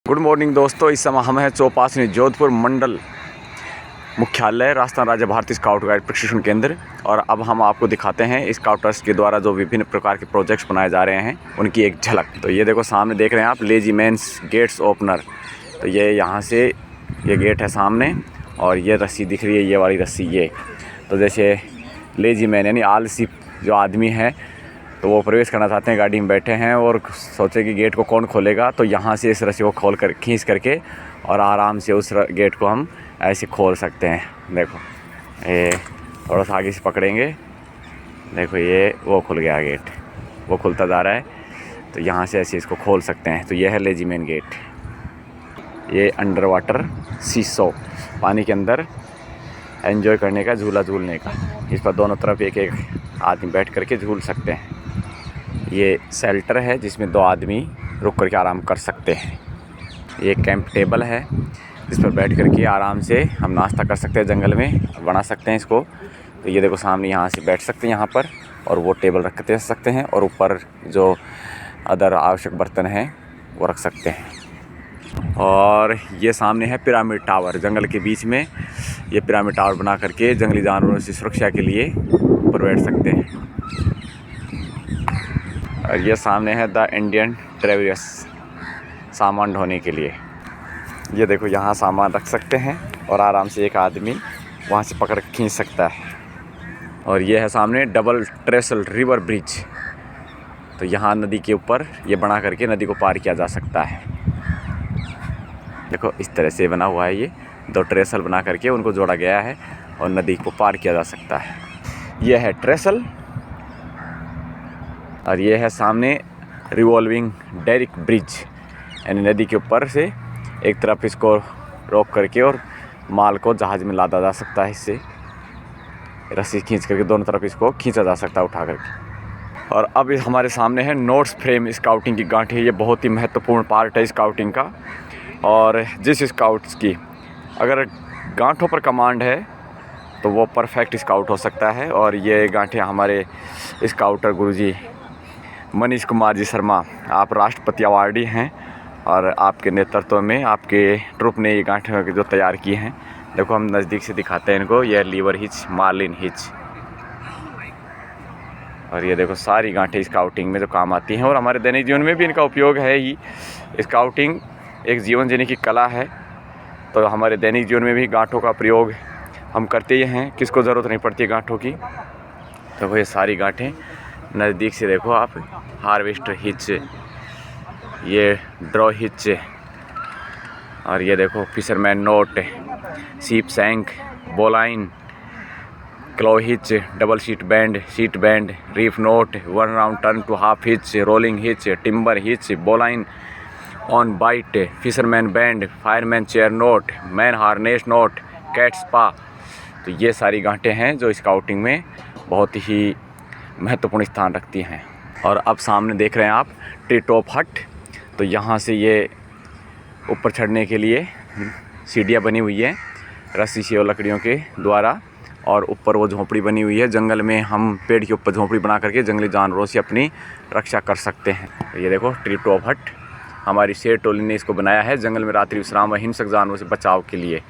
Good morning दोस्तों, इस समय हम हैं चौपासनी जोधपुर मंडल मुख्यालय राजस्थान राज्य भारतीय स्काउट गाइड प्रशिक्षण केंद्र। और अब हम आपको दिखाते हैं स्काउटर्स के द्वारा जो विभिन्न प्रकार के प्रोजेक्ट्स बनाए जा रहे हैं उनकी एक झलक। तो ये देखो सामने देख रहे हैं आप, लेजी मैन्स गेट्स ओपनर। तो ये यहाँ से ये गेट है सामने और ये रस्सी दिख रही है, ये वाली रस्सी ये। तो जैसे लेजी मैन यानी आलसी जो आदमी है तो वो प्रवेश करना चाहते हैं, गाड़ी में बैठे हैं और सोचे कि गेट को कौन खोलेगा, तो यहाँ से इस रस्सी को खोल कर खींच करके और आराम से उस गेट को हम ऐसे खोल सकते हैं। देखो ये थोड़ा सा आगे से पकड़ेंगे, देखो ये वो खुल गया गेट, वो खुलता जा रहा है। तो यहाँ से ऐसे इसको खोल सकते हैं। तो ये है लेजी मैन गेट। ये अंडर वाटर सीसो, पानी के अंदर एंजॉय करने का, झूला झूलने का। इस पर दोनों तरफ एक एक आदमी बैठ करके झूल सकते हैं। ये शेल्टर है जिसमें दो आदमी रुक करके आराम कर सकते हैं। ये कैंप टेबल है जिस पर बैठ करके आराम से हम नाश्ता कर सकते हैं, जंगल में बना सकते हैं इसको। तो ये देखो सामने, यहाँ से बैठ सकते हैं यहाँ पर और वो टेबल रख सकते हैं और ऊपर जो अदर आवश्यक बर्तन हैं वो रख सकते हैं। और ये सामने है पिरामिड टावर, जंगल के बीच में ये पिरामिड टावर बना करके जंगली जानवरों से सुरक्षा के लिए ऊपर बैठ सकते हैं। और ये सामने है द इंडियन ट्रेवियस, सामान ढोने के लिए। ये देखो यहाँ सामान रख सकते हैं और आराम से एक आदमी वहाँ से पकड़ खींच सकता है। और ये है सामने डबल ट्रेसल रिवर ब्रिज। तो यहाँ नदी के ऊपर ये बना करके नदी को पार किया जा सकता है। देखो इस तरह से बना हुआ है, ये दो ट्रेसल बना करके उनको जोड़ा गया है और नदी को पार किया जा सकता है। यह है ट्रेसल। और ये है सामने रिवॉल्विंग डेरिक ब्रिज, यानी नदी के ऊपर से एक तरफ इसको रोक करके और माल को जहाज़ में लादा जा सकता है। इससे रस्सी खींच करके दोनों तरफ इसको खींचा जा सकता है उठा करके। और अब हमारे सामने है नोट्स फ्रेम स्काउटिंग की गांठ है। ये बहुत ही महत्वपूर्ण पार्ट है स्काउटिंग का। और जिस स्काउट्स की अगर गांठों पर कमांड है तो वो परफेक्ट स्काउट हो सकता है। और ये गांठें हमारे स्काउटर गुरुजी मनीष कुमार जी शर्मा, आप राष्ट्रपति अवार्डी हैं और आपके नेतृत्व में आपके ट्रुप ने ये गांठें जो तैयार की हैं। देखो हम नज़दीक से दिखाते हैं इनको। यह लीवर हिच, मार्लिन हिच। और ये देखो सारी गांठें स्काउटिंग में जो काम आती हैं और हमारे दैनिक जीवन में भी इनका उपयोग है ही। स्काउटिंग एक जीवन जीने की कला है, तो हमारे दैनिक जीवन में भी गांठों का प्रयोग हम करते ही हैं। किसको ज़रूरत नहीं पड़ती गांठों की। तो ये सारी गांठें नज़दीक से देखो आप। हार्वेस्टर हिच, ये ड्रॉ हिच, और ये देखो fisherman knot, sheepshank, bowline, clove hitch, double sheet bend, reef knot, one round turn two half hitch, rolling hitch, timber hitch, bowline on bight, fisherman bend, fireman chair knot, man harness knot, cat's paw. तो ये सारी गांठें हैं जो scouting में बहुत ही महत्वपूर्ण स्थान रखती हैं। और अब सामने देख रहे हैं आप ट्री टॉप हट। तो यहाँ से ये ऊपर चढ़ने के लिए सीढ़ियाँ बनी हुई है रस्सी से और लकड़ियों के द्वारा। और ऊपर वो झोंपड़ी बनी हुई है। जंगल में हम पेड़ के ऊपर झोंपड़ी बना करके जंगली जानवरों से अपनी रक्षा कर सकते हैं। तो ये देखो ट्री टॉप हट, हमारी शेर टोली ने इसको बनाया है जंगल में रात्रि विश्राम व हिंसक जानवरों से बचाव के लिए।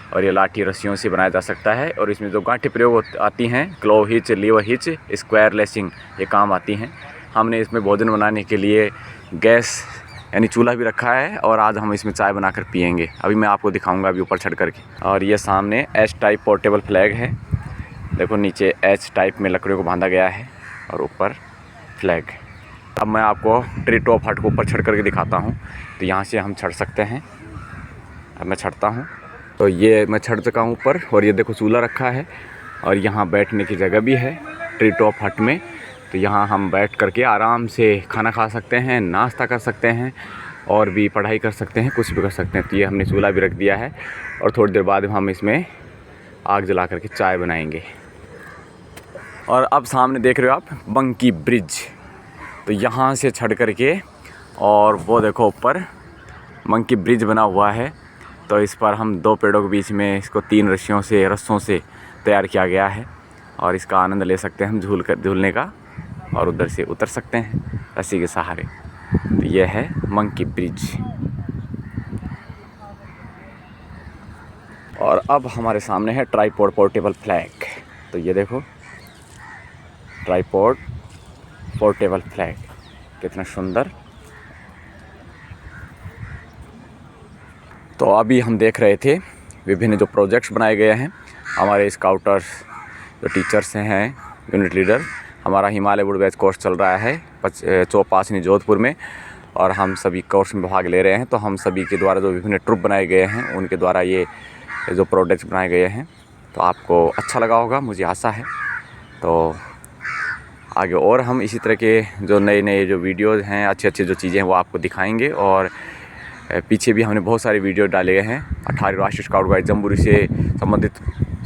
और ये लाठी रस्सियों से बनाया जा सकता है। और इसमें जो गांठें प्रयोग आती हैं, clove hitch, lever hitch, square lashing, ये काम आती हैं। हमने इसमें भोजन बनाने के लिए गैस यानी चूल्हा भी रखा है और आज हम इसमें चाय बनाकर पियेंगे। अभी मैं आपको दिखाऊंगा अभी ऊपर चढ़ करके। और ये सामने एच टाइप पोर्टेबल फ्लैग है। देखो नीचे एच टाइप में लकड़ियों को बांधा गया है और ऊपर फ्लैग। अब मैं आपको ट्री टॉप हट को ऊपर चढ़ करके दिखाता हूँ। तो यहाँ से हम चढ़ सकते हैं। अब मैं चढ़ता हूँ। तो ये मैं चढ़ चुका हूँ ऊपर। और ये देखो चूल्हा रखा है और यहाँ बैठने की जगह भी है ट्री टॉप हट में। तो यहाँ हम बैठ करके आराम से खाना खा सकते हैं, नाश्ता कर सकते हैं और भी पढ़ाई कर सकते हैं, कुछ भी कर सकते हैं। तो ये हमने चूल्हा भी रख दिया है और थोड़ी देर बाद हम इसमें आग जला करके चाय बनाएंगे। और अब सामने देख रहे हो आप मंकी ब्रिज। तो यहाँ से चढ़ करके और वो देखो ऊपर मंकी ब्रिज बना हुआ है। तो इस पर हम दो पेड़ों के बीच में इसको 3 रस्सों से तैयार किया गया है और इसका आनंद ले सकते हैं हम झूलने का। और उधर से उतर सकते हैं रस्सी के सहारे। तो यह है मंकी ब्रिज। और अब हमारे सामने है ट्राईपॉड पोर्टेबल फ्लैग। तो ये देखो ट्राईपॉड पोर्टेबल फ्लैग कितना सुंदर। तो अभी हम देख रहे थे विभिन्न जो प्रोजेक्ट्स बनाए गए हैं हमारे स्काउटर्स जो टीचर्स हैं, यूनिट लीडर। हमारा हिमालय वुड बैच कोर्स चल रहा है चौपासनी जोधपुर में, और हम सभी कोर्स में भाग ले रहे हैं। तो हम सभी के द्वारा जो विभिन्न ट्रुप बनाए गए हैं उनके द्वारा ये जो प्रोडक्ट्स बनाए गए हैं, तो आपको अच्छा लगा होगा, मुझे आशा है। तो आगे और हम इसी तरह के जो नए जो वीडियोज़ हैं, अच्छे जो चीज़ें हैं वो आपको दिखाएंगे। और पीछे भी हमने बहुत सारे वीडियो डाले गए हैं 18 राष्ट्रीय स्काउट गाइड जम्बूरी से संबंधित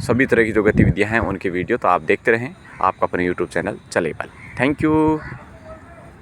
सभी तरह की जो गतिविधियां हैं उनके वीडियो, तो आप देखते रहें। आपका अपने यूट्यूब चैनल चलेबल। Thank you.